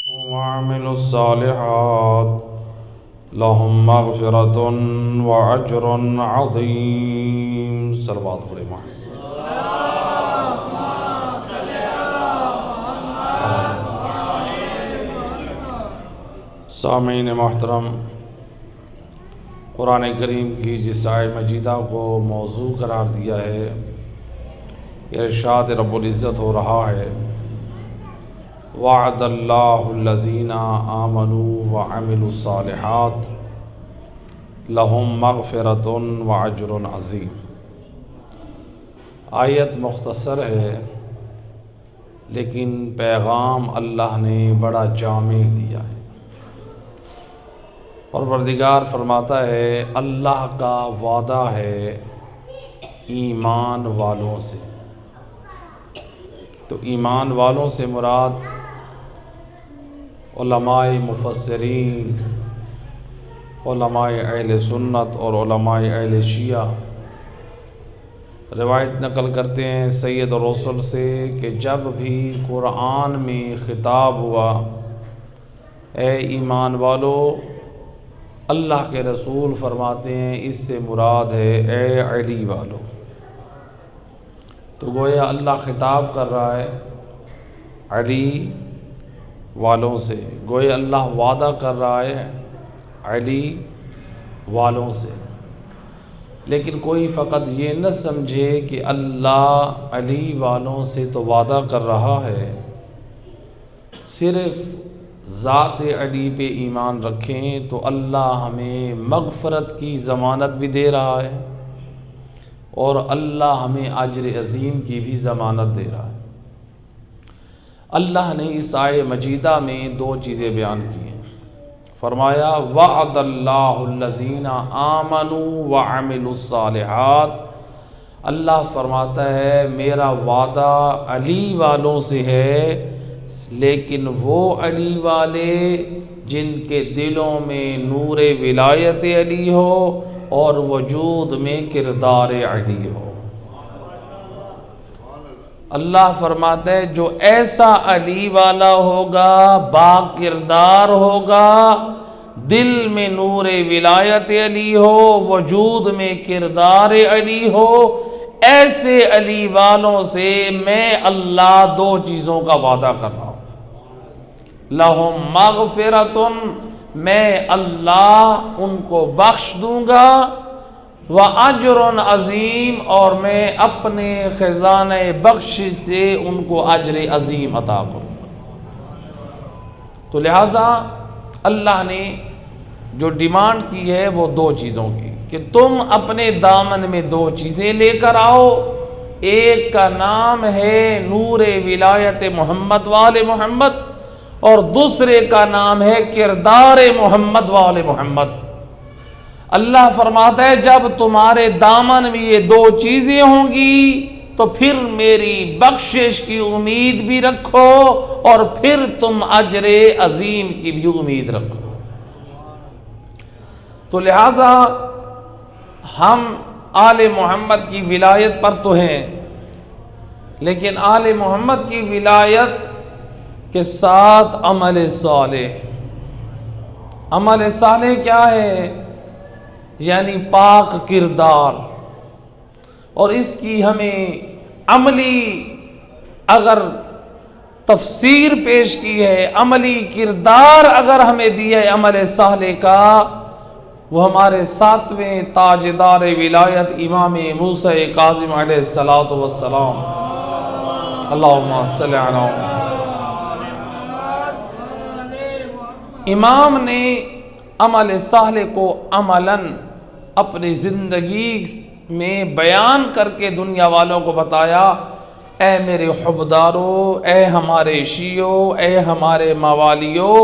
وعملوا الصالحات لهم مغفرة وأجر عظيم صلوات پڑھیں محمد سامعین محترم، قرآن کریم کی جس آیت مجیدہ کو موضوع قرار دیا ہے، ارشاد رب العزت ہو رہا ہے وعد اللہ الذین آمنوا وعملوا الصالحات لہم مغفرۃ واجر عظیم۔ آیت مختصر ہے لیکن پیغام اللہ نے بڑا جامع دیا ہے۔ پروردگار فرماتا ہے اللہ کا وعدہ ہے ایمان والوں سے۔ تو ایمان والوں سے مراد علماء مفسرین، علماء اہل سنت اور علماء اہل شیعہ روایت نقل کرتے ہیں سید الرسل سے کہ جب بھی قرآن میں خطاب ہوا اے ایمان والو، اللہ کے رسول فرماتے ہیں اس سے مراد ہے اے علی والو۔ تو گویا اللہ خطاب کر رہا ہے علی والوں سے، گویا اللہ وعدہ کر رہا ہے علی والوں سے۔ لیکن کوئی فقط یہ نہ سمجھے کہ اللہ علی والوں سے تو وعدہ کر رہا ہے، صرف ذات علی پہ ایمان رکھیں تو اللہ ہمیں مغفرت کی ضمانت بھی دے رہا ہے اور اللہ ہمیں اجر عظیم کی بھی ضمانت دے رہا ہے۔ اللہ نے اس آیت مجیدہ میں دو چیزیں بیان کی ہیں۔ فرمایا وعد اللہ الذین آمنوا وعملوا الصالحات، اللہ فرماتا ہے میرا وعدہ علی والوں سے ہے، لیکن وہ علی والے جن کے دلوں میں نور ولایت علی ہو اور وجود میں کردار علی ہو۔ اللہ فرماتا ہے جو ایسا علی والا ہوگا، با کردار ہوگا، دل میں نور ولایت علی ہو، وجود میں کردار علی ہو، ایسے علی والوں سے میں اللہ دو چیزوں کا وعدہ کر رہا ہوں۔ لہم مغفرۃ، میں اللہ ان کو بخش دوں گا، وَأَجْرٌ عظیم، اور میں اپنے خزانہ بخشش سے ان کو اجر عظیم عطا کروں گا۔ تو لہٰذا اللہ نے جو ڈیمانڈ کی ہے وہ دو چیزوں کی کہ تم اپنے دامن میں دو چیزیں لے کر آؤ۔ ایک کا نام ہے نور ولایت محمد وآل محمد، اور دوسرے کا نام ہے کردار محمد وآل محمد۔ اللہ فرماتا ہے جب تمہارے دامن میں یہ دو چیزیں ہوں گی تو پھر میری بخشش کی امید بھی رکھو اور پھر تم اجر عظیم کی بھی امید رکھو۔ تو لہٰذا ہم آل محمد کی ولایت پر تو ہیں، لیکن آل محمد کی ولایت کے ساتھ عمل صالح۔ عمل صالح کیا ہے؟ یعنی پاک کردار، اور اس کی ہمیں عملی اگر تفسیر پیش کی ہے، عملی کردار اگر ہمیں دیا ہے عمل صالح کا، وہ ہمارے ساتویں تاجدار ولایت امام موسیٰ کاظم علیہ السلام، اللہم صلی علی محمد، امام نے عمل صالح کو عملاً اپنی زندگی میں بیان کر کے دنیا والوں کو بتایا، اے میرے حبدارو، اے ہمارے شیعو، اے ہمارے موالیو،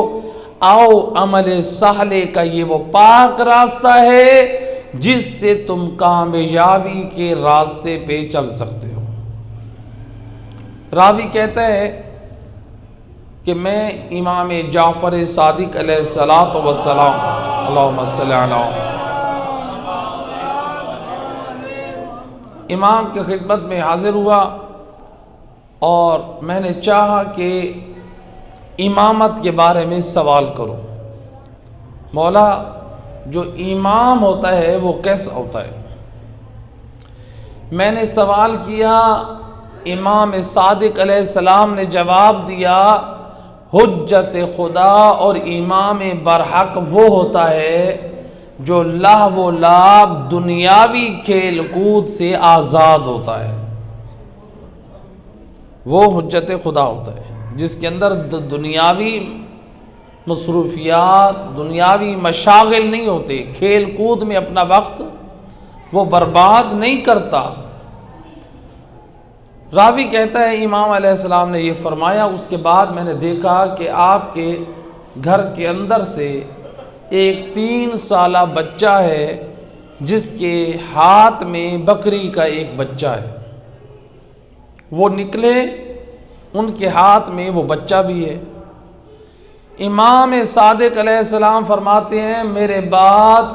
آؤ عمل صالح کا یہ وہ پاک راستہ ہے جس سے تم کامیابی کے راستے پہ چل سکتے ہو۔ راوی کہتا ہے کہ میں امام جعفر صادق علیہ الصلوۃ والسلام، اللہم صلی علی، امام کی خدمت میں حاضر ہوا اور میں نے چاہا کہ امامت کے بارے میں سوال کرو، مولا جو امام ہوتا ہے وہ کیسا ہوتا ہے؟ میں نے سوال کیا، امام صادق علیہ السلام نے جواب دیا، حجت خدا اور امام برحق وہ ہوتا ہے جو لہو و لعب دنیاوی کھیل کود سے آزاد ہوتا ہے، وہ حجت خدا ہوتا ہے جس کے اندر دنیاوی مصروفیات، دنیاوی مشاغل نہیں ہوتے، کھیل کود میں اپنا وقت وہ برباد نہیں کرتا۔ راوی کہتا ہے امام علیہ السلام نے یہ فرمایا، اس کے بعد میں نے دیکھا کہ آپ کے گھر کے اندر سے ایک 3 سالہ بچہ ہے جس کے ہاتھ میں بکری کا ایک بچہ ہے، وہ نکلے، ان کے ہاتھ میں وہ بچہ بھی ہے۔ امام صادق علیہ السلام فرماتے ہیں میرے بعد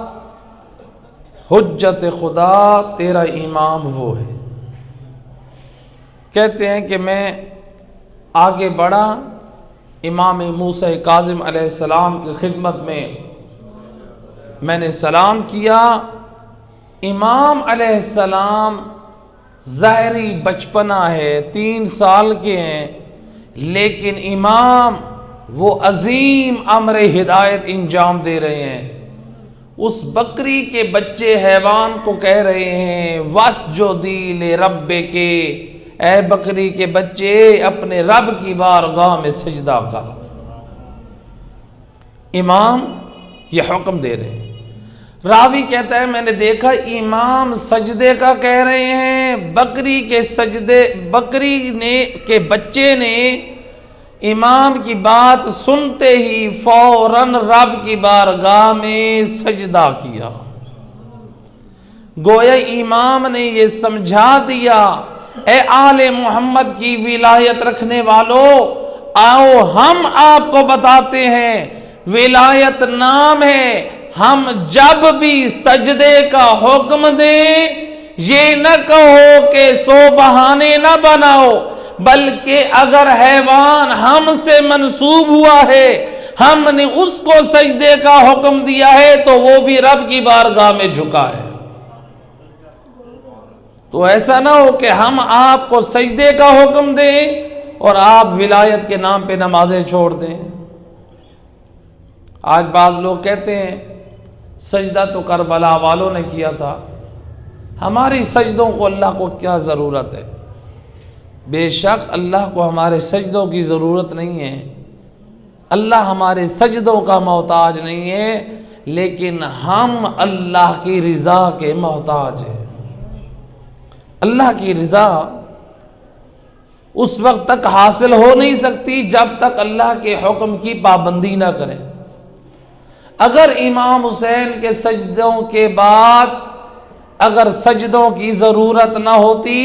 حجت خدا تیرا امام وہ ہے۔ کہتے ہیں کہ میں آگے بڑھا، امام موسیٰ کاظم علیہ السلام کی خدمت میں نے سلام کیا۔ امام علیہ السلام ظاہری بچپنا ہے، 3 سال کے ہیں، لیکن امام وہ عظیم امر ہدایت انجام دے رہے ہیں۔ اس بکری کے بچے حیوان کو کہہ رہے ہیں وَاسْجُدِي لِرَبِّكِ، اے بکری کے بچے اپنے رب کی بارگاہ میں سجدہ کر۔ امام یہ حکم دے رہے ہیں۔ راوی کہتا ہے میں نے دیکھا امام سجدے کا کہہ رہے ہیں، بکری کے بچے نے امام کی بات سنتے ہی فوراً رب کی بارگاہ میں سجدہ کیا۔ گویا امام نے یہ سمجھا دیا، اے آل محمد کی ولایت رکھنے والوں، آؤ ہم آپ کو بتاتے ہیں، ولایت نام ہے، ہم جب بھی سجدے کا حکم دیں یہ نہ کہو کہ سو بہانے نہ بناؤ، بلکہ اگر حیوان ہم سے منسوب ہوا ہے، ہم نے اس کو سجدے کا حکم دیا ہے تو وہ بھی رب کی بارگاہ میں جھکا ہے۔ تو ایسا نہ ہو کہ ہم آپ کو سجدے کا حکم دیں اور آپ ولایت کے نام پہ نمازیں چھوڑ دیں۔ آج بعض لوگ کہتے ہیں سجدہ تو کربلا والوں نے کیا تھا، ہماری سجدوں کو اللہ کو کیا ضرورت ہے؟ بے شک اللہ کو ہمارے سجدوں کی ضرورت نہیں ہے، اللہ ہمارے سجدوں کا محتاج نہیں ہے، لیکن ہم اللہ کی رضا کے محتاج ہیں۔ اللہ کی رضا اس وقت تک حاصل ہو نہیں سکتی جب تک اللہ کے حکم کی پابندی نہ کریں۔ اگر امام حسین کے سجدوں کے بعد اگر سجدوں کی ضرورت نہ ہوتی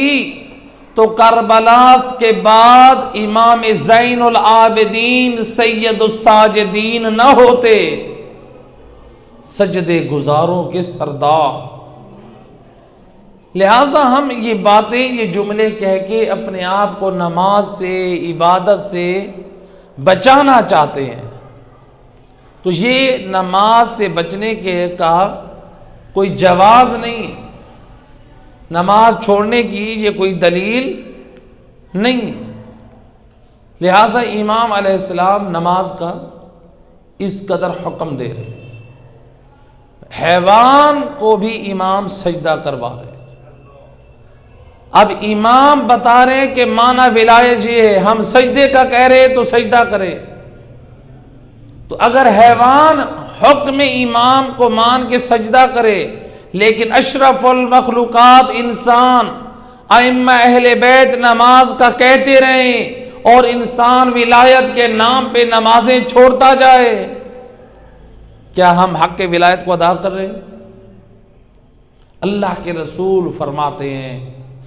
تو کربلا کے بعد امام زین العابدین سید الساجدین نہ ہوتے، سجدے گزاروں کے سردار۔ لہٰذا ہم یہ باتیں، یہ جملے کہہ کے اپنے آپ کو نماز سے، عبادت سے بچانا چاہتے ہیں، تو یہ نماز سے بچنے کا کوئی جواز نہیں ہے، نماز چھوڑنے کی یہ کوئی دلیل نہیں ہے۔ لہٰذا امام علیہ السلام نماز کا اس قدر حکم دے رہے ہیں، حیوان کو بھی امام سجدہ کروا رہے ہیں۔ اب امام بتا رہے ہیں کہ معنی ولایت یہ ہے، ہم سجدے کا کہہ رہے تو سجدہ کرے، تو اگر حیوان حکم امام کو مان کے سجدہ کرے، لیکن اشرف المخلوقات انسان، ائمہ اہل بیت نماز کا کہتے رہیں اور انسان ولایت کے نام پہ نمازیں چھوڑتا جائے، کیا ہم حق ولایت کو ادا کر رہے ہیں؟ اللہ کے رسول فرماتے ہیں،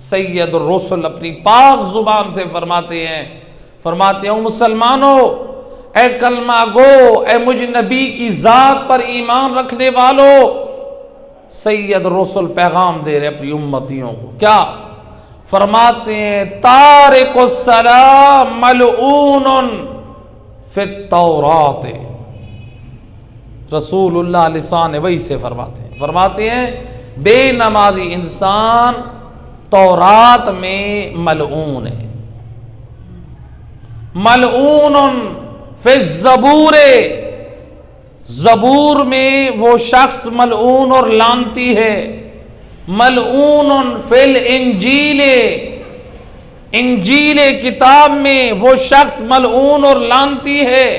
سید الرسل اپنی پاک زبان سے فرماتے ہیں مسلمانوں، اے کلمہ گو، اے مجھ نبی کی ذات پر ایمان رکھنے والوں، سید الرسل پیغام دے رہے اپنی امتیوں کو، کیا فرماتے ہیں؟ تارک الصلاۃ ملعون فی التورات، رسول اللہ لسان وحی سے فرماتے ہیں بے نمازی انسان تورات میں ملعون ہے، ملعون فی الزبور، زبور میں وہ شخص ملعون اور لعنتی ہے، ملعون فی الانجیل، انجیل کتاب میں وہ شخص ملعون اور لعنتی ہے،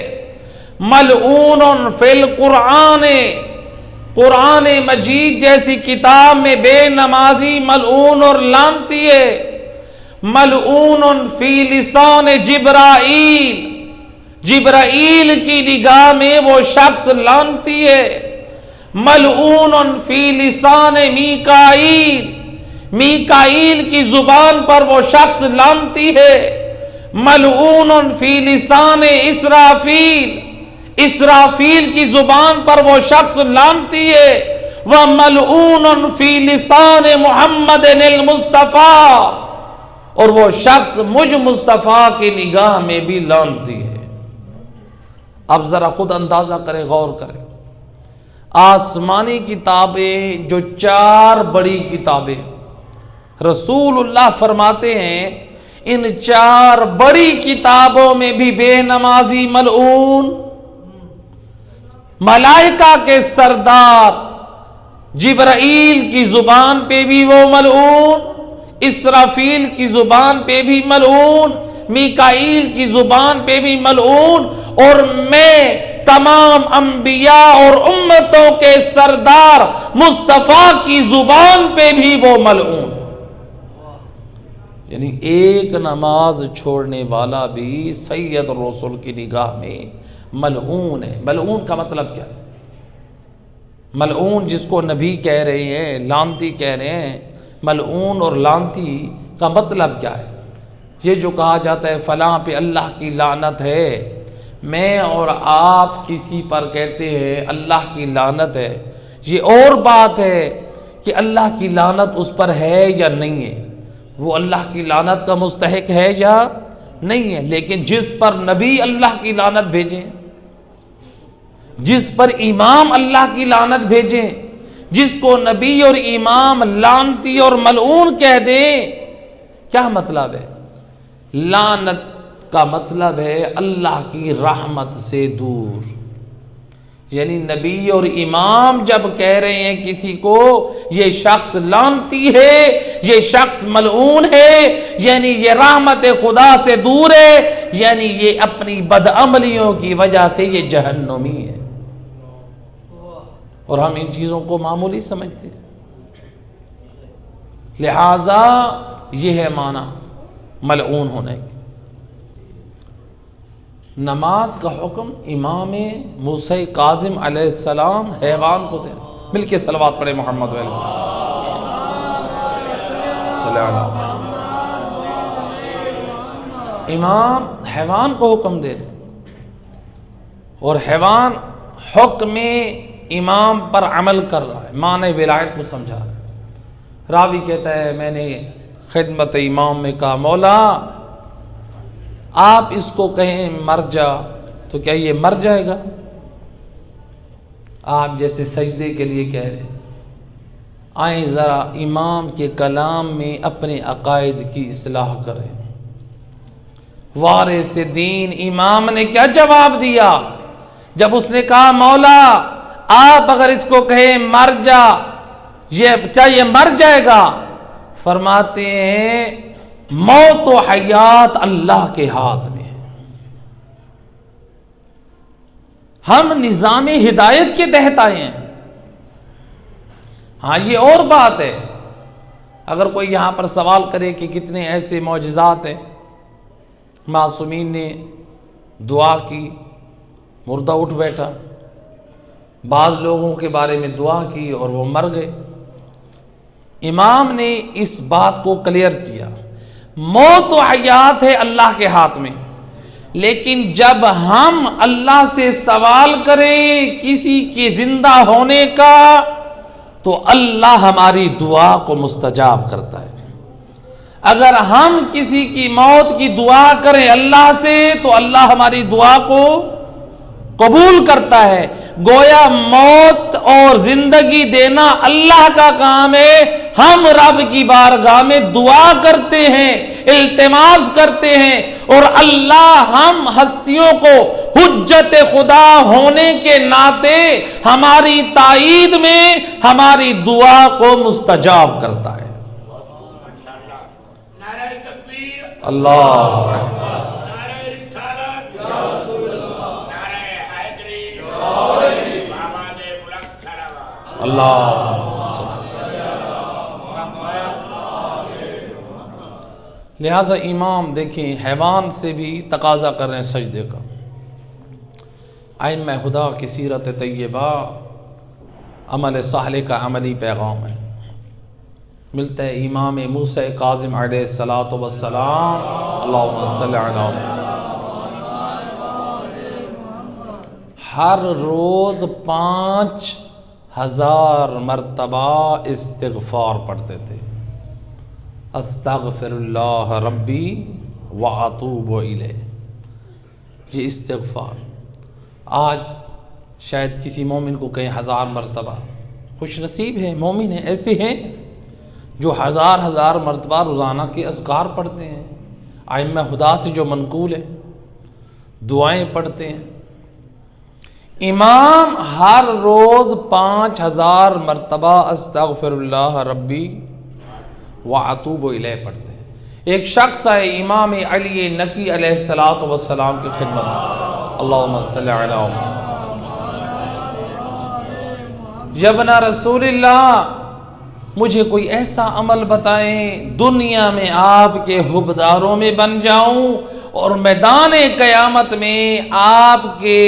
ملعون فی القرآن، قرآن مجید جیسی کتاب میں بے نمازی ملعون اور لعنتی ہے، ملعون فی لسان جبرائیل، جبرائیل کی نگاہ میں وہ شخص لعنتی ہے، ملعون فی لسان میکائیل، میکائیل کی زبان پر وہ شخص لعنتی ہے، ملعون فی لسان اسرافیل، اسرافیل کی زبان پر وہ شخص لعنتی ہے، وَمَلْعُونٌ فِي لِسَانِ مُحَمَّدٍ الْمُصْطَفَىٰ، اور وہ شخص مجھ مصطفیٰ کی نگاہ میں بھی لعنتی ہے۔ اب ذرا خود اندازہ کریں، غور کریں، آسمانی کتابیں جو 4 بڑی کتابیں، رسول اللہ فرماتے ہیں ان 4 بڑی کتابوں میں بھی بے نمازی ملعون، ملائکہ کے سردار جبرائیل کی زبان پہ بھی وہ ملعون، اسرافیل کی زبان پہ بھی ملعون، میکائیل کی زبان پہ بھی ملعون، اور میں تمام انبیاء اور امتوں کے سردار مصطفیٰ کی زبان پہ بھی وہ ملعون۔ یعنی ایک نماز چھوڑنے والا بھی سید الرسول کی نگاہ میں ملعون ہے۔ ملعون کا مطلب کیا ہے؟ ملعون جس کو نبی کہہ رہے ہیں، لعنتی کہہ رہے ہیں، ملعون اور لعنتی کا مطلب کیا ہے؟ یہ جو کہا جاتا ہے فلاں پہ اللہ کی لعنت ہے، میں اور آپ کسی پر کہتے ہیں اللہ کی لعنت ہے، یہ اور بات ہے کہ اللہ کی لعنت اس پر ہے یا نہیں ہے، وہ اللہ کی لعنت کا مستحق ہے یا نہیں ہے، لیکن جس پر نبی اللہ کی لعنت بھیجیں، جس پر امام اللہ کی لعنت بھیجیں، جس کو نبی اور امام لعنتی اور ملعون کہہ دیں، کیا مطلب ہے؟ لعنت کا مطلب ہے اللہ کی رحمت سے دور۔ یعنی نبی اور امام جب کہہ رہے ہیں کسی کو یہ شخص لعنتی ہے، یہ شخص ملعون ہے، یعنی یہ رحمت خدا سے دور ہے، یعنی یہ اپنی بدعملیوں کی وجہ سے یہ جہنمی ہے، اور ہم ان چیزوں کو معمولی سمجھتے ہیں۔ لہذا یہ ہے معنی ملعون ہونے کی۔ نماز کا حکم امام موسیٰ کاظم علیہ السلام حیوان کو دے رہے ہیں۔ مل کے صلوات پڑھے محمد صلی اللہ علیہ وسلم۔ امام حیوان کو حکم دے رہے ہیں، اور حیوان حکم امام پر عمل کر رہا ہے، معنی ولایت کو سمجھا رہا ہے۔ راوی کہتا ہے میں نے خدمت امام میں کہا مولا آپ اس کو کہیں مر جا، تو کیا یہ مر جائے گا؟ آپ جیسے سجدے کے لیے کہہ رہے، آئیں ذرا امام کے کلام میں اپنے عقائد کی اصلاح کریں۔ وارث دین امام نے کیا جواب دیا جب اس نے کہا مولا آپ اگر اس کو کہیں مر جا، کیا یہ مر جائے گا؟ فرماتے ہیں موت و حیات اللہ کے ہاتھ میں ہے، ہم نظام ہدایت کے تحت آئے ہیں۔ ہاں یہ اور بات ہے، اگر کوئی یہاں پر سوال کرے کہ کتنے ایسے معجزات ہیں، معصومین نے دعا کی مردہ اٹھ بیٹھا، بعض لوگوں کے بارے میں دعا کی اور وہ مر گئے۔ امام نے اس بات کو کلیئر کیا، موت و حیات ہے اللہ کے ہاتھ میں، لیکن جب ہم اللہ سے سوال کریں کسی کے زندہ ہونے کا تو اللہ ہماری دعا کو مستجاب کرتا ہے۔ اگر ہم کسی کی موت کی دعا کریں اللہ سے تو اللہ ہماری دعا کو قبول کرتا ہے۔ گویا موت اور زندگی دینا اللہ کا کام ہے، ہم رب کی بارگاہ میں دعا کرتے ہیں، التماس کرتے ہیں، اور اللہ ہم ہستیوں کو حجت خدا ہونے کے ناطے ہماری تائید میں ہماری دعا کو مستجاب کرتا ہے۔ اللہ اللہ۔ لہذا امام دیکھیں حیوان سے بھی تقاضا کر رہے ہیں سجدے کا۔ ائمہ خدا کی سیرت طیبہ عمل صالح کا عملی پیغام ہے۔ ملتا ہے امام موسیٰ کاظم علیہ السلام، اللہم صلی علی ہر روز 5000 مرتبہ استغفار پڑھتے تھے۔ استغفر اللہ ربی واتوب الیہ، یہ استغفار آج شاید کسی مومن کو کہیں 1000 مرتبہ، خوش نصیب ہے مومن ہیں، ایسے ہیں جو 1000 مرتبہ روزانہ کے اذکار پڑھتے ہیں، ائمہ خدا سے جو منقول ہے، دعائیں پڑھتے ہیں۔ امام ہر روز 5000 مرتبہ استغفر اللہ ربی واتوب الیہ پڑھتے ہیں۔ ایک شخص ہے امام علی نقی علیہ السلام کی خدمت میں، اللہم صلی علی یابنا رسول اللہ، مجھے کوئی ایسا عمل بتائیں دنیا میں آپ کے حبداروں میں بن جاؤں اور میدان قیامت میں آپ کے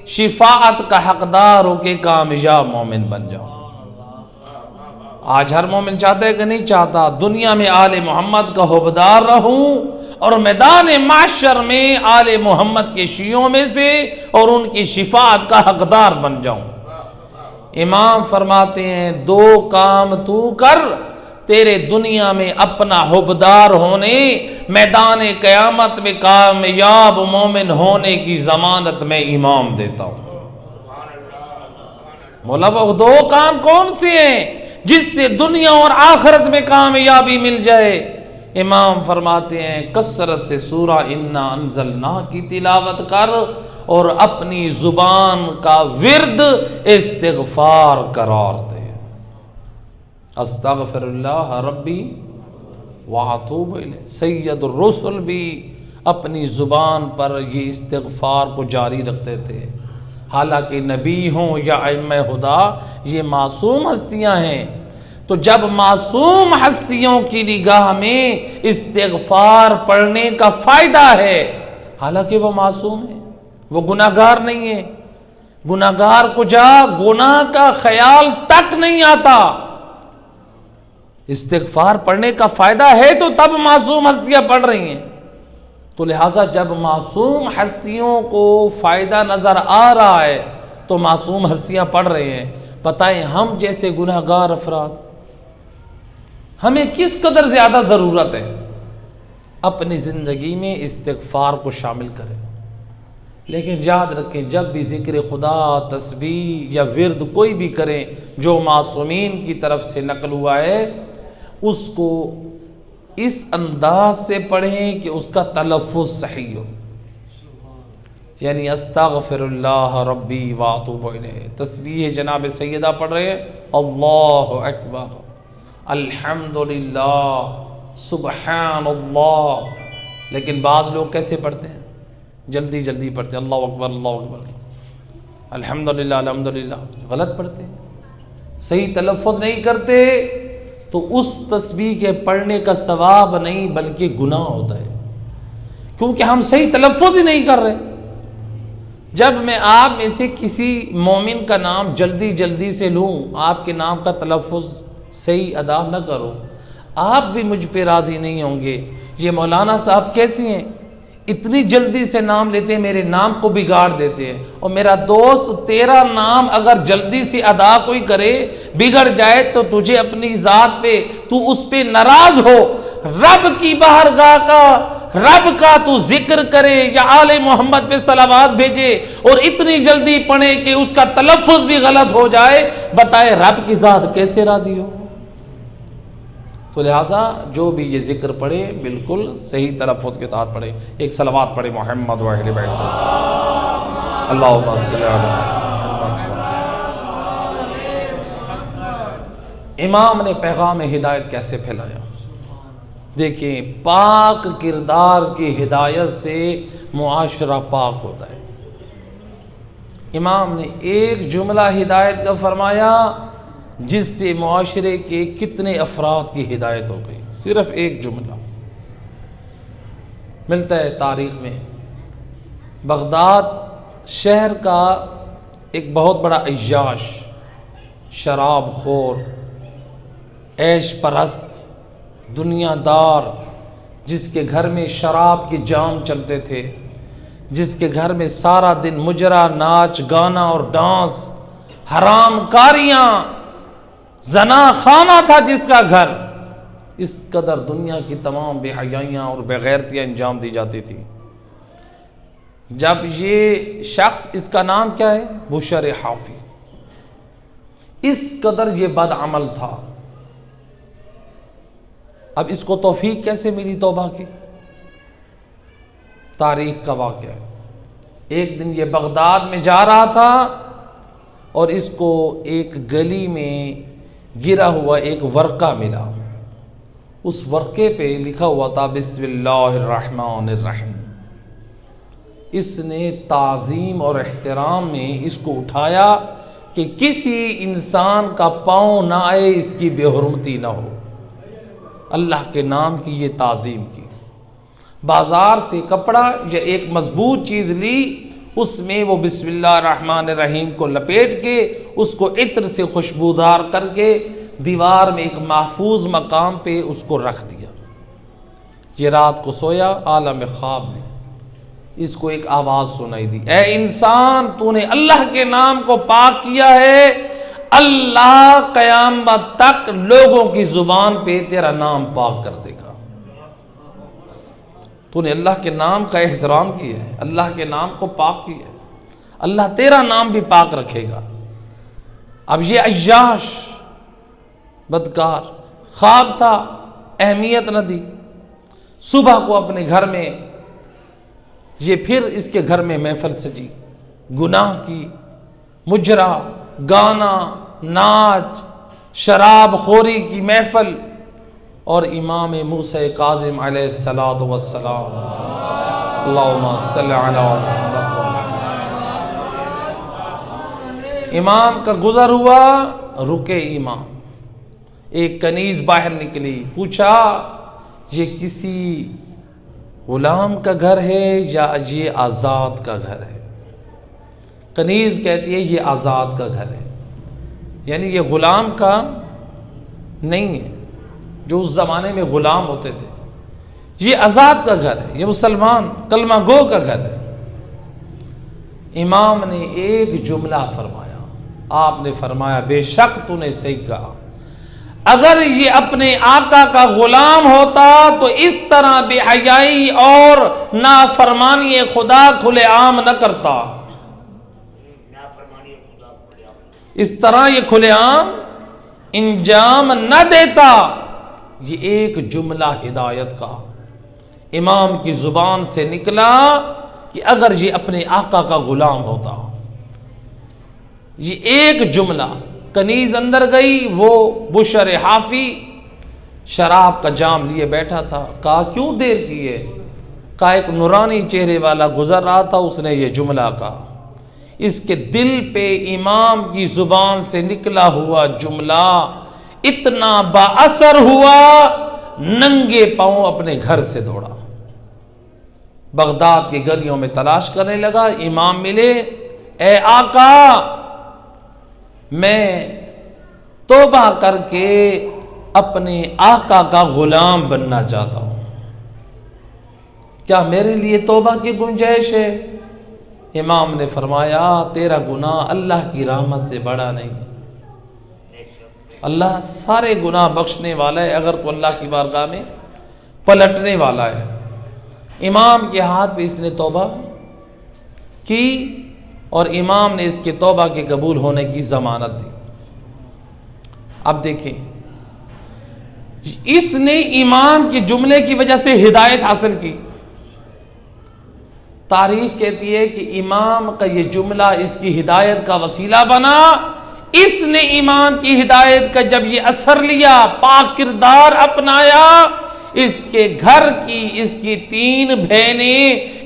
شفاعت کا حقدار ہو کے کامیاب مومن بن جاؤں۔ آج ہر مومن چاہتا ہے کہ نہیں چاہتا دنیا میں آل محمد کا حبدار رہوں اور میدان معاشر میں آل محمد کے شیعوں میں سے اور ان کی شفاعت کا حقدار بن جاؤں۔ امام فرماتے ہیں 2 کام تو کر، تیرے دنیا میں اپنا حبدار ہونے، میدان قیامت میں کامیاب مومن ہونے کی ضمانت میں امام دیتا ہوں۔ مولا وہ 2 کام کون سے ہیں جس سے دنیا اور آخرت میں کامیابی مل جائے؟ امام فرماتے ہیں کثرت سے سورہ انا انزلنا کی تلاوت کر اور اپنی زبان کا ورد استغفار قرار دے۔ استغفر اللہ ربی واتوب الیہ، سید الرسل بھی اپنی زبان پر یہ استغفار کو جاری رکھتے تھے، حالانکہ نبی ہوں یا ائمہ خدا یہ معصوم ہستیاں ہیں۔ تو جب معصوم ہستیوں کی نگاہ میں استغفار پڑھنے کا فائدہ ہے، حالانکہ وہ معصوم ہے، وہ گناہگار نہیں ہے، گناہگار کو گناہ کا خیال تک نہیں آتا، استغفار پڑھنے کا فائدہ ہے تو تب معصوم ہستیاں پڑھ رہی ہیں۔ تو لہٰذا جب معصوم ہستیوں کو فائدہ نظر آ رہا ہے تو معصوم ہستیاں پڑھ رہے ہیں، بتائیں ہم جیسے گناہگار افراد ہمیں کس قدر زیادہ ضرورت ہے اپنی زندگی میں استغفار کو شامل کریں۔ لیکن یاد رکھیں جب بھی ذکر خدا، تسبیح یا ورد کوئی بھی کریں جو معصومین کی طرف سے نقل ہوا ہے، اس کو اس انداز سے پڑھیں کہ اس کا تلفظ صحیح ہو، یعنی استغفر اللہ ربی واتوب الیہ۔ تسبیح جناب سیدہ پڑھ رہے ہیں اللہ اکبر، الحمدللہ، سبحان اللہ، لیکن بعض لوگ کیسے پڑھتے ہیں؟ جلدی جلدی پڑھتے ہیں، اللہ اکبر اللہ اکبر، الحمدللہ الحمدللہ، غلط پڑھتے ہیں، صحیح تلفظ نہیں کرتے، تو اس تسبیح کے پڑھنے کا ثواب نہیں بلکہ گناہ ہوتا ہے، کیونکہ ہم صحیح تلفظ ہی نہیں کر رہے۔ جب میں آپ میں سے کسی مومن کا نام جلدی جلدی سے لوں، آپ کے نام کا تلفظ صحیح ادا نہ کرو، آپ بھی مجھ پہ راضی نہیں ہوں گے، یہ مولانا صاحب کیسی ہیں، اتنی جلدی سے نام لیتے ہیں، میرے نام کو بگاڑ دیتے ہیں۔ اور میرا دوست تیرا نام اگر جلدی سے ادا کوئی کرے بگڑ جائے تو تجھے اپنی ذات پہ تو اس پہ ناراض ہو، رب کی بارگاہ کا، رب کا تو ذکر کرے یا آل محمد پہ صلوات بھیجے اور اتنی جلدی پڑھے کہ اس کا تلفظ بھی غلط ہو جائے، بتائے رب کی ذات کیسے راضی ہو؟ تو لہٰذا جو بھی یہ ذکر پڑھے بالکل صحیح تلفظ کے ساتھ پڑھے۔ ایک صلوات پڑھے محمد و اہل بیت، اللہم صلی علی محمد۔ امام نے پیغام ہدایت کیسے پھیلایا؟ دیکھیں، پاک کردار کی ہدایت سے معاشرہ پاک ہوتا ہے۔ امام نے ایک جملہ ہدایت کا فرمایا جس سے معاشرے کے کتنے افراد کی ہدایت ہو گئی، صرف ایک جملہ ملتا ہے تاریخ میں۔ بغداد شہر کا ایک بہت بڑا عیاش، شراب خور، عیش پرست، دنیا دار، جس کے گھر میں شراب کے جام چلتے تھے، جس کے گھر میں سارا دن مجرا، ناچ گانا اور ڈانس، حرام کاریاں، زنا خانہ تھا جس کا گھر، اس قدر دنیا کی تمام بے حیائیاں اور بے غیرتیاں انجام دی جاتی تھی۔ جب یہ شخص، اس کا نام کیا ہے؟ بشر حافی، اس قدر یہ بد عمل تھا، اب اس کو توفیق کیسے ملی توبہ کی؟ تاریخ کا واقعہ ہے۔ ایک دن یہ بغداد میں جا رہا تھا اور اس کو ایک گلی میں گرا ہوا ایک ورقہ ملا، اس ورقے پہ لکھا ہوا تھا بسم اللہ الرحمن الرحیم۔ اس نے تعظیم اور احترام میں اس کو اٹھایا کہ کسی انسان کا پاؤں نہ آئے، اس کی بے حرمتی نہ ہو، اللہ کے نام کی یہ تعظیم کی۔ بازار سے کپڑا یا ایک مضبوط چیز لی، اس میں وہ بسم اللہ الرحمن الرحیم کو لپیٹ کے اس کو عطر سے خوشبودار کر کے دیوار میں ایک محفوظ مقام پہ اس کو رکھ دیا۔ یہ رات کو سویا، عالم خواب میں اس کو ایک آواز سنائی دی، اے انسان، تو نے اللہ کے نام کو پاک کیا ہے، اللہ قیامت تک لوگوں کی زبان پہ تیرا نام پاک کر دے گا۔ تو نے اللہ کے نام کا احترام کیا ہے، اللہ کے نام کو پاک کیا ہے، اللہ تیرا نام بھی پاک رکھے گا۔ اب یہ عیاش بدکار خواب تھا، اہمیت نہ دی۔ صبح کو اپنے گھر میں یہ پھر اس کے گھر میں محفل سجی، گناہ کی، مجرا، گانا، ناچ، شراب خوری کی محفل، اور امام موسیٰ کاظم علیہ الصلوۃ والسلام، اللہم صلی علی محمد۔ امام کا گزر ہوا، رکے امام، ایک کنیز باہر نکلی، پوچھا یہ کسی غلام کا گھر ہے یا یہ آزاد کا گھر ہے؟ کنیز کہتی ہے یہ آزاد کا گھر ہے، یعنی یہ غلام کا نہیں ہے، جو اس زمانے میں غلام ہوتے تھے، یہ آزاد کا گھر ہے، یہ مسلمان کلمہ گو کا گھر ہے۔ امام نے ایک جملہ فرمایا، آپ نے فرمایا بے شک تو نے صحیح کہا، اگر یہ اپنے آقا کا غلام ہوتا تو اس طرح بے حیائی اور نافرمانی خدا کھلے عام نہ کرتا، اس طرح یہ کھلے عام انجام نہ دیتا۔ یہ ایک جملہ ہدایت کا امام کی زبان سے نکلا کہ اگر یہ اپنے آقا کا غلام ہوتا، یہ ایک جملہ، کنیز اندر گئی، وہ بشر حافی شراب کا جام لیے بیٹھا تھا، کہا کیوں دیر کی ہے؟ کہا ایک نورانی چہرے والا گزر رہا تھا، اس نے یہ جملہ کہا۔ اس کے دل پہ امام کی زبان سے نکلا ہوا جملہ اتنا با اثر ہوا، ننگے پاؤں اپنے گھر سے دوڑا، بغداد کی گلیوں میں تلاش کرنے لگا، امام ملے، اے آقا میں توبہ کر کے اپنے آقا کا غلام بننا چاہتا ہوں، کیا میرے لیے توبہ کی گنجائش ہے؟ امام نے فرمایا تیرا گناہ اللہ کی رحمت سے بڑا نہیں ہے، اللہ سارے گناہ بخشنے والا ہے، اگر تو اللہ کی بارگاہ میں پلٹنے والا ہے۔ امام کے ہاتھ پہ اس نے توبہ کی اور امام نے اس کے توبہ کے قبول ہونے کی ضمانت دی۔ اب دیکھیں، اس نے امام کے جملے کی وجہ سے ہدایت حاصل کی۔ تاریخ کہتی ہے کہ امام کا یہ جملہ اس کی ہدایت کا وسیلہ بنا۔ اس نے امام کی ہدایت کا جب یہ اثر لیا، پاک کردار اپنایا، اس کے گھر کی، اس کی 3 بہنیں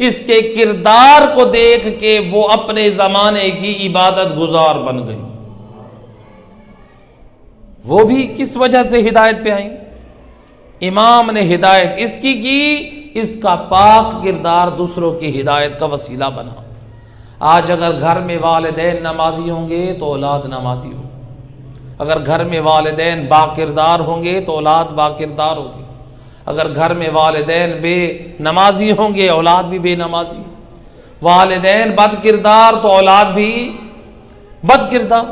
اس کے کردار کو دیکھ کے وہ اپنے زمانے کی عبادت گزار بن گئی۔ وہ بھی کس وجہ سے ہدایت پہ آئیں؟ امام نے ہدایت اس کی، اس کا پاک کردار دوسروں کی ہدایت کا وسیلہ بنا۔ آج اگر گھر میں والدین نمازی ہوں گے تو اولاد نمازی ہوگی، اگر گھر میں والدین با کردار ہوں گے تو اولاد با کردار ہوگی، اگر گھر میں والدین بے نمازی ہوں گے اولاد بھی بے نمازی، والدین بد کردار تو اولاد بھی بد کردار۔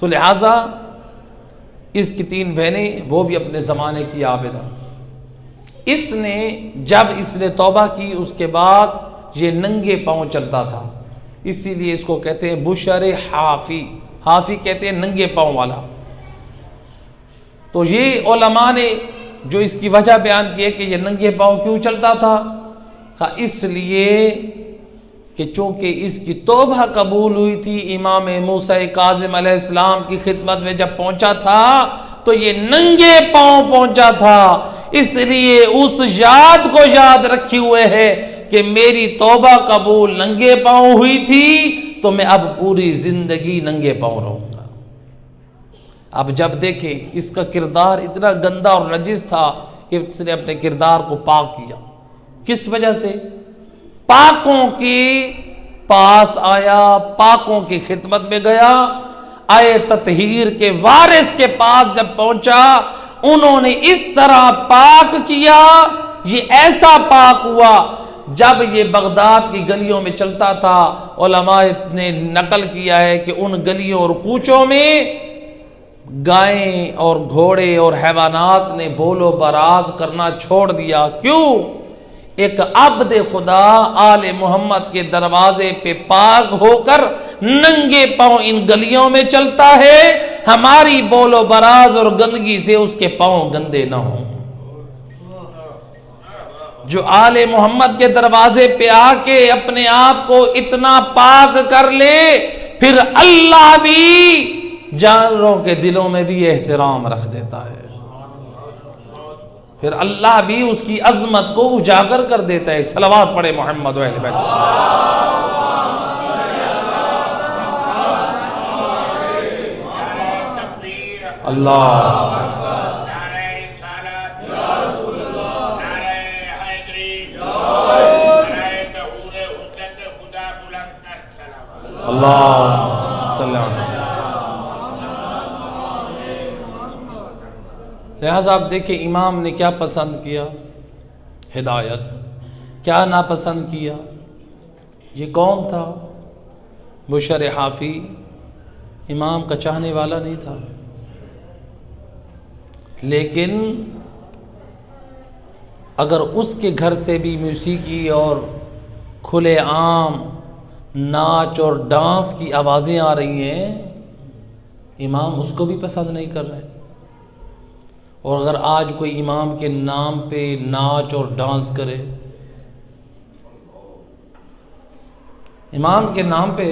تو لہٰذا اس کی 3 بہنیں، وہ بھی اپنے زمانے کی عابدہ۔ اس نے جب اس نے توبہ کی، اس کے بعد یہ ننگے پاؤں چلتا تھا، اسی لیے اس کو کہتے ہیں بشر حافی۔ حافی کہتے ہیں ننگے پاؤں والا۔ تو یہ علماء نے جو اس کی وجہ بیان کی ہے کہ یہ ننگے پاؤں کیوں چلتا تھا، کہا اس لیے کہ چونکہ اس کی توبہ قبول ہوئی تھی، امام موسیٰ کاظم علیہ السلام کی خدمت میں جب پہنچا تھا تو یہ ننگے پاؤں پہنچا تھا، اس لیے اس یاد کو یاد رکھے ہوئے ہے کہ میری توبہ قبول ننگے پاؤں ہوئی تھی تو میں اب پوری زندگی ننگے پاؤں رہوں گا۔ اب جب دیکھیں اس کا کردار اتنا گندا اور نجس تھا کہ اس نے اپنے کردار کو پاک کیا۔ کس وجہ سے؟ پاکوں کے پاس آیا، پاکوں کی خدمت میں گیا، آئے تطہیر کے وارث کے پاس جب پہنچا، انہوں نے اس طرح پاک کیا، یہ ایسا پاک ہوا جب یہ بغداد کی گلیوں میں چلتا تھا، علماء نے نقل کیا ہے کہ ان گلیوں اور کوچوں میں گائیں اور گھوڑے اور حیوانات نے بول و براز کرنا چھوڑ دیا۔ کیوں؟ ایک عبد خدا آل محمد کے دروازے پہ پاک ہو کر ننگے پاؤں ان گلیوں میں چلتا ہے، ہماری بول و براز اور گندگی سے اس کے پاؤں گندے نہ ہوں۔ جو آل محمد کے دروازے پہ آ کے اپنے آپ کو اتنا پاک کر لے، پھر اللہ بھی جانوروں کے دلوں میں بھی احترام رکھ دیتا ہے، پھر اللہ بھی اس کی عظمت کو اجاگر کر دیتا ہے۔ صلوات پڑھے محمد و اہل بیت۔ اللہ اللہ صلی اللہ علیہ۔ لہٰذا آپ دیکھیں امام نے کیا پسند کیا؟ ہدایت۔ کیا ناپسند کیا؟ یہ کون تھا؟ بشر حافی امام کا چاہنے والا نہیں تھا، لیکن اگر اس کے گھر سے بھی موسیقی اور کھلے عام ناچ اور ڈانس کی آوازیں آ رہی ہیں، امام اس کو بھی پسند نہیں کر رہے۔ اور اگر آج کوئی امام کے نام پہ ناچ اور ڈانس کرے، امام کے نام پہ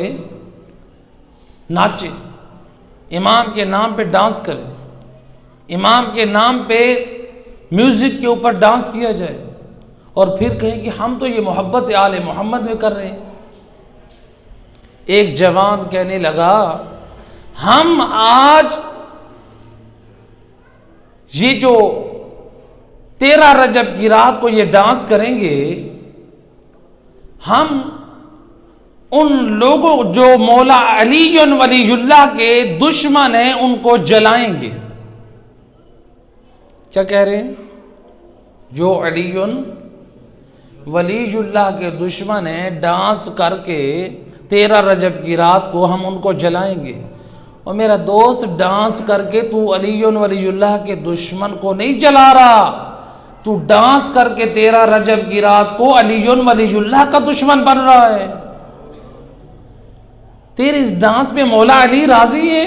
ناچے، امام کے نام پہ ڈانس کرے، امام کے نام پہ میوزک کے اوپر ڈانس کیا جائے، اور پھر کہیں کہ ہم تو یہ محبت آل محمد میں کر رہے ہیں۔ ایک جوان کہنے لگا، ہم آج یہ جو 13 رجب کی رات کو یہ ڈانس کریں گے، ہم ان لوگوں جو مولا علی ولی اللہ کے دشمن ہیں ان کو جلائیں گے۔ کیا کہہ رہے ہیں؟ جو علی ولی اللہ کے دشمن ہیں، ڈانس کر کے 13 رجب کی رات کو ہم ان کو جلائیں گے۔ اور میرا دوست ڈانس کر کے تو علی ولی اللہ کے دشمن کو نہیں جلا رہا، تو ڈانس کر کے 13 رجب کی رات کو علی ولی اللہ کا دشمن بن رہا ہے. تیرے اس ڈانس میں مولا علی راضی ہے؟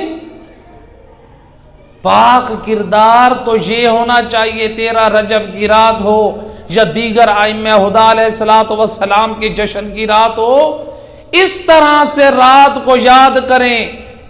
پاک کردار تو یہ ہونا چاہیے 13 رجب کی رات ہو یا دیگر ائمہ ہدی علیہ الصلوۃ والسلام کے جشن کی رات ہو، اس طرح سے رات کو یاد کریں،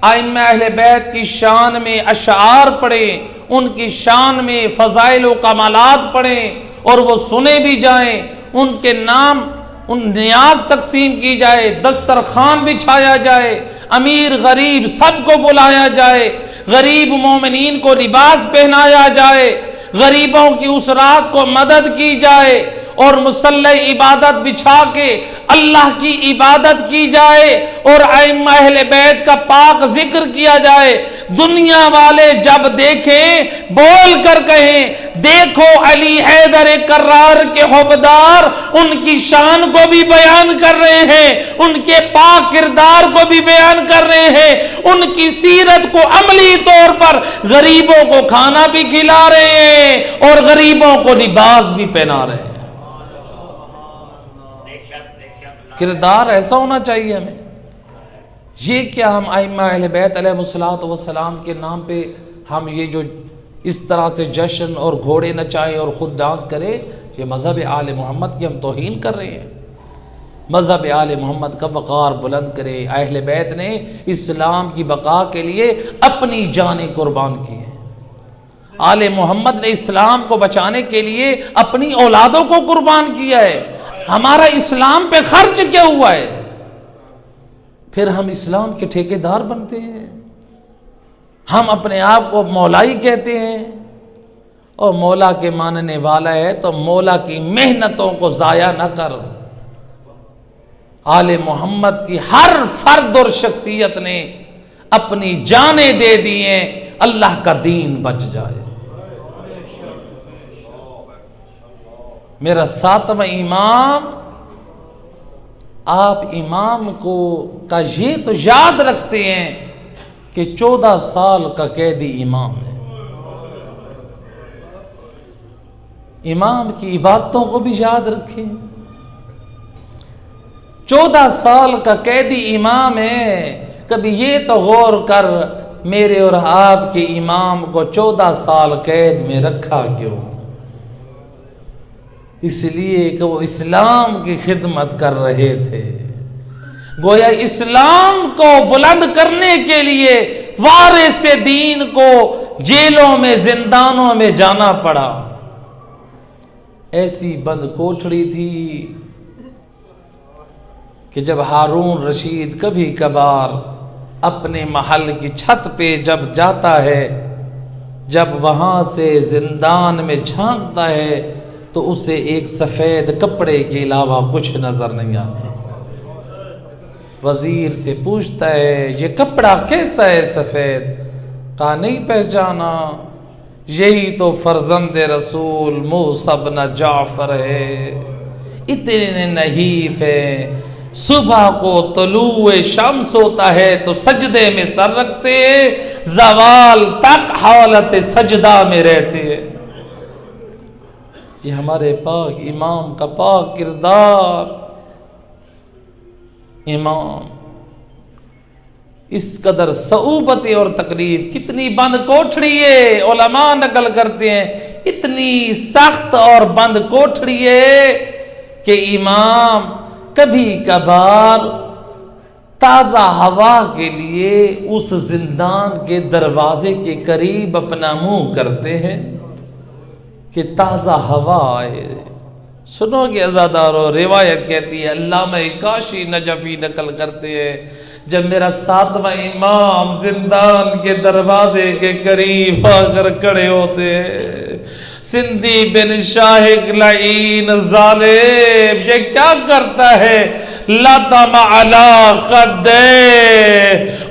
ائمہ اہل بیت کی شان میں اشعار پڑھیں، ان کی شان میں فضائل و کمالات پڑھیں اور وہ سنے بھی جائیں، ان کے نام ان نیاز تقسیم کی جائے، دسترخوان بچھایا جائے، امیر غریب سب کو بلایا جائے، غریب مومنین کو لباس پہنایا جائے، غریبوں کی اس رات کو مدد کی جائے اور مصلی عبادت بچھا کے اللہ کی عبادت کی جائے اور ائمہ اہل بیت کا پاک ذکر کیا جائے. دنیا والے جب دیکھیں بول کر کہیں دیکھو علی حیدر کرار کے حبدار ان کی شان کو بھی بیان کر رہے ہیں، ان کے پاک کردار کو بھی بیان کر رہے ہیں، ان کی سیرت کو عملی طور پر غریبوں کو کھانا بھی کھلا رہے ہیں اور غریبوں کو لباس بھی پہنا رہے ہیں. کردار ایسا ہونا چاہیے ہمیں. یہ کیا ہم ائمہ اہل بیت علیہ الصلوۃ والسلام کے نام پہ ہم یہ جو اس طرح سے جشن اور گھوڑے نچائیں اور خود ڈانس کرے، یہ مذہب آل محمد کی ہم توہین کر رہے ہیں. مذہب آل محمد کا وقار بلند کرے. اہل بیت نے اسلام کی بقا کے لیے اپنی جانیں قربان کی ہیں. آل محمد نے اسلام کو بچانے کے لیے اپنی اولادوں کو قربان کیا ہے. ہمارا اسلام پہ خرچ کیا ہوا ہے، پھر ہم اسلام کے ٹھیکیدار بنتے ہیں. ہم اپنے آپ کو مولائی کہتے ہیں اور مولا کے ماننے والا ہے تو مولا کی محنتوں کو ضائع نہ کر. آل محمد کی ہر فرد اور شخصیت نے اپنی جانیں دے دی ہیں اللہ کا دین بچ جائے. میرا 7واں امام، آپ امام کو کا یہ تو یاد رکھتے ہیں کہ 14 سال کا قیدی امام ہے. امام کی عبادتوں کو بھی یاد رکھیں. 14 سال کا قیدی امام ہے. کبھی یہ تو غور کر میرے اور آپ کے امام کو 14 سال قید میں رکھا کیوں؟ اس لیے کہ وہ اسلام کی خدمت کر رہے تھے. گویا اسلام کو بلند کرنے کے لیے وارث دین کو جیلوں میں زندانوں میں جانا پڑا. ایسی بند کوٹھڑی تھی کہ جب ہارون رشید کبھی کبھار اپنے محل کی چھت پہ جب جاتا ہے، جب وہاں سے زندان میں جھانکتا ہے تو اسے ایک سفید کپڑے کے علاوہ کچھ نظر نہیں آتا. وزیر سے پوچھتا ہے یہ کپڑا کیسا ہے سفید؟ کہا نہیں پہچانا، یہی تو فرزند رسول موسیٰ بن جعفر ہے. اتنے نحیف ہے، صبح کو طلوع شمس ہوتا ہے تو سجدے میں سر رکھتے، زوال تک حالت سجدہ میں رہتے. یہ ہمارے پاک امام کا پاک کردار. امام اس قدر صعوبت اور تکلیف، کتنی بند کوٹھڑی ہے، علماء نقل کرتے ہیں اتنی سخت اور بند کوٹھڑی ہے کہ امام کبھی کبھار تازہ ہوا کے لیے اس زندان کے دروازے کے قریب اپنا منہ کرتے ہیں کہ تازہ ہوا آئے. سنو گے عزادارو، روایت کہتی ہے علامہ کاشی نجفی نقل کرتے ہیں جب میرا 7واں امام زندان کے دروازے کے قریب آ کر کھڑے ہوتے ہیں، سندھی بن شاہق لعین ظالم یہ کیا کرتا ہے؟ لطم علی خدے،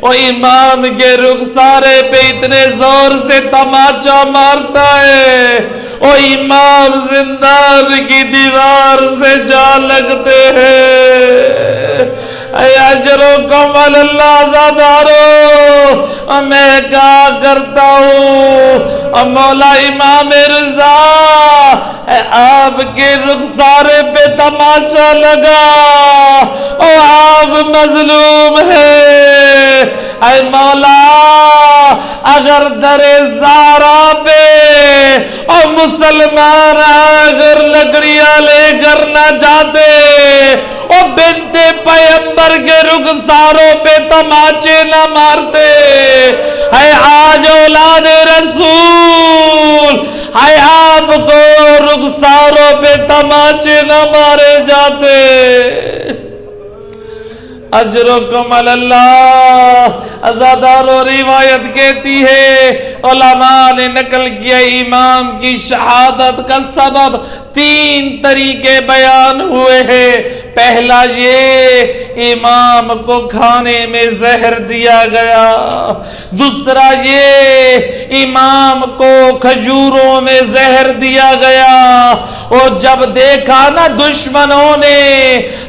وہ امام کے رخسارے پہ اتنے زور سے تماچا مارتا ہے وہ امام زندان کی دیوار سے جا لگتے ہیں. اے اجرکم علی اللہ عزادارو، میں کیا کرتا ہوں؟ مولا امام رضا آپ کے رخسارے پہ تماچا لگا، آپ مظلوم ہے، اے مولا اگر در زارا پہ اور مسلمان اگر لکڑیاں لے کر نہ جاتے اور بنت پیغمبر کے رخساروں پہ تماچے نہ مارتے، اے آج اولاد رسول، اے آپ کو رخساروں پہ تماچے نہ مارے جاتے۔ اجرکم علی اللہ عزادارو، روایت کہتی ہے علماء نے نقل کیا امام کی شہادت کا سبب 3 طریقے بیان ہوئے ہیں۔ پہلا یہ امام کو کھانے میں زہر دیا گیا، دوسرا یہ امام کو کھجوروں میں زہر دیا گیا، اور جب دیکھا نا دشمنوں نے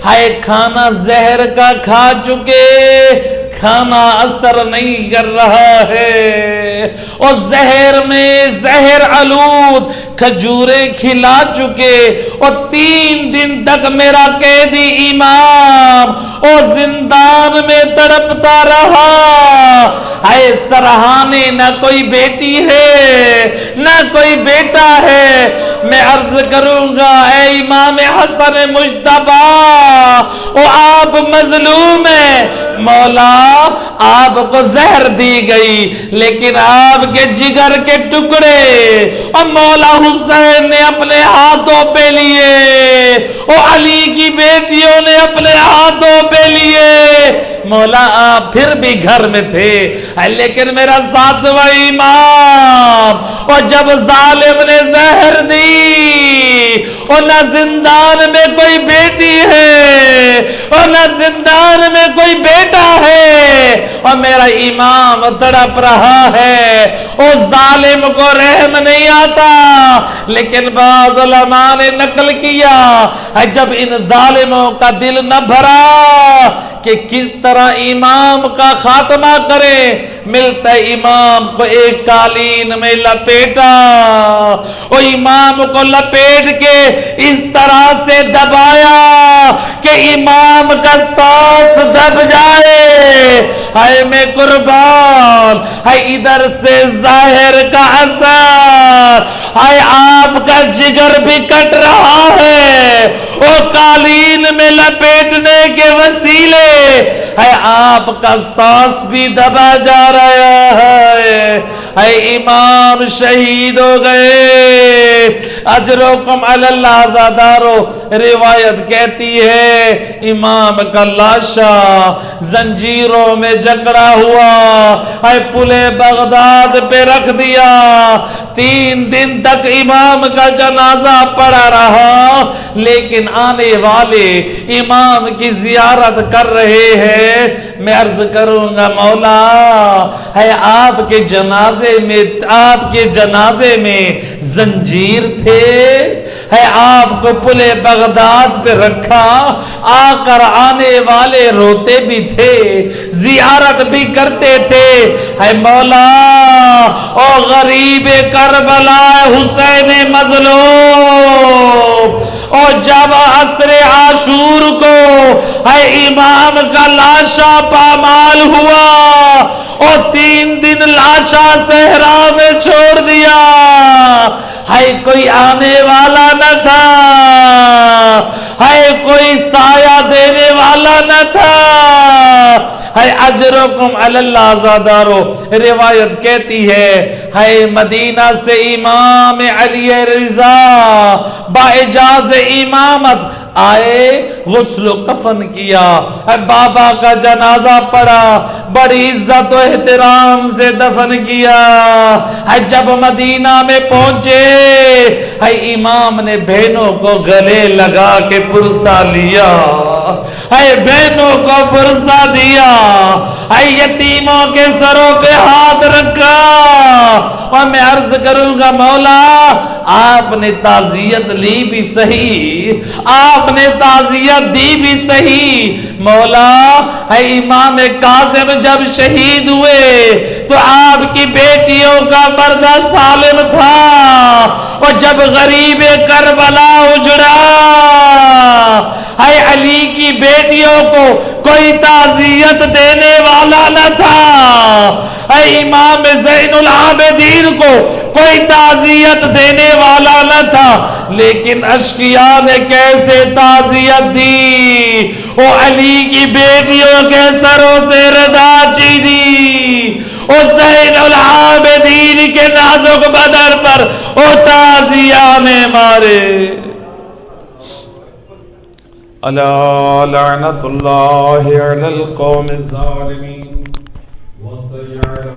ہائے کھانا زہر کا کھا چکے، کھانا اثر نہیں کر رہا ہے، اور زہر میں زہر آلود کھجوریں کھلا چکے، اور 3 دن تک میرا قیدی امام اور زندان میں تڑپتا رہا۔ اے سرہانے نہ کوئی بیٹی ہے نہ کوئی بیٹا ہے، میں عرض کروں گا اے امام حسن مجتبی، او آپ مظلوم ہیں، مولا آپ کو زہر دی گئی لیکن آپ کے جگر کے ٹکڑے اور مولا حسین نے اپنے ہاتھوں پہ لیے، اور علی کی بیٹیوں نے اپنے ہاتھوں پہ لیے، مولا آپ پھر بھی گھر میں تھے، لیکن میرا 7واں امام، اور جب ظالم نے زہر دی، اور نہ زندان میں کوئی بیٹی ہے اور نہ زندان میں کوئی بیٹا ہے، اور میرا امام تڑپ رہا ہے، اور ظالم کو رحم نہیں آتا، لیکن بعض علماء نے نقل کیا جب ان ظالموں کا دل نہ بھرا کہ کس طرح امام کا خاتمہ کرے، ملتا امام کو ایک قالین میں لپیٹا، اور امام کو لپیٹ کے اس طرح سے دبایا کہ امام کا سانس دب جائے، ہائے میں قربان، ہائے ادھر سے ظاہر کا اثر، ہائے آپ کا جگر بھی کٹ رہا ہے، اور قالین میں لپیٹنے کے وسیلے ہے آپ کا سانس بھی دبا جا رہا ہے، اے امام شہید ہو گئے۔ اجرکم علی اللہ عزادارو، روایت کہتی ہے امام کا لاشا زنجیروں میں جکڑا ہوا اے پلے بغداد پہ رکھ دیا، 3 دن تک امام کا جنازہ پڑا رہا، لیکن آنے والے امام کی زیارت کر رہے ہیں۔ میں عرض کروں گا مولا ہے آپ کے جنازے میں زنجیر تھے، ہے آپ کو پلے بغداد پہ رکھا، آ کر آنے والے روتے بھی تھے، زیارت بھی کرتے تھے، ہے مولا او غریب کربلا حسین مظلوم، اور جب عصر عاشور کو ہے امام کا لاشا پامال ہوا، اور 3 دن لاشا صحرا میں چھوڑ دیا، ہے کوئی آنے والا نہ تھا، ہے کوئی سایہ دینے والا نہ تھا، ہے اجرکم علی اللہ عزادارو، روایت کہتی ہے مدینہ سے امام علی رضا باعجاز امامت آئے، غسل و کفن کیا، بابا کا جنازہ پڑا، بڑی عزت و احترام سے دفن کیا، جب مدینہ میں پہنچے امام نے بہنوں کو گلے لگا کے پرسا لیا، اے بہنوں کو فرصہ دیا، اے یتیموں کے سروں پہ ہاتھ رکھا، اور میں عرض کروں گا مولا آپ نے تعزیت لی بھی صحیح، آپ نے تعزیت دی بھی صحیح، مولا اے امام کاظم جب شہید ہوئے تو آپ کی بیٹیوں کا پردہ سالم تھا، اور جب غریب کربلا اجڑا اے علی کی بیٹیوں کو کوئی تعزیت دینے والا نہ تھا، اے امام زین العابدین کو کوئی تعزیت دینے والا نہ تھا، لیکن اشقیاء نے کیسے تعزیت دی، وہ علی کی بیٹیوں کے سروں سے ردا چیری، اور زین العابدین کے نازک بدن پر وہ تعزیہ میں مارے۔ الا لعنت اللہ علی القوم الظالمین۔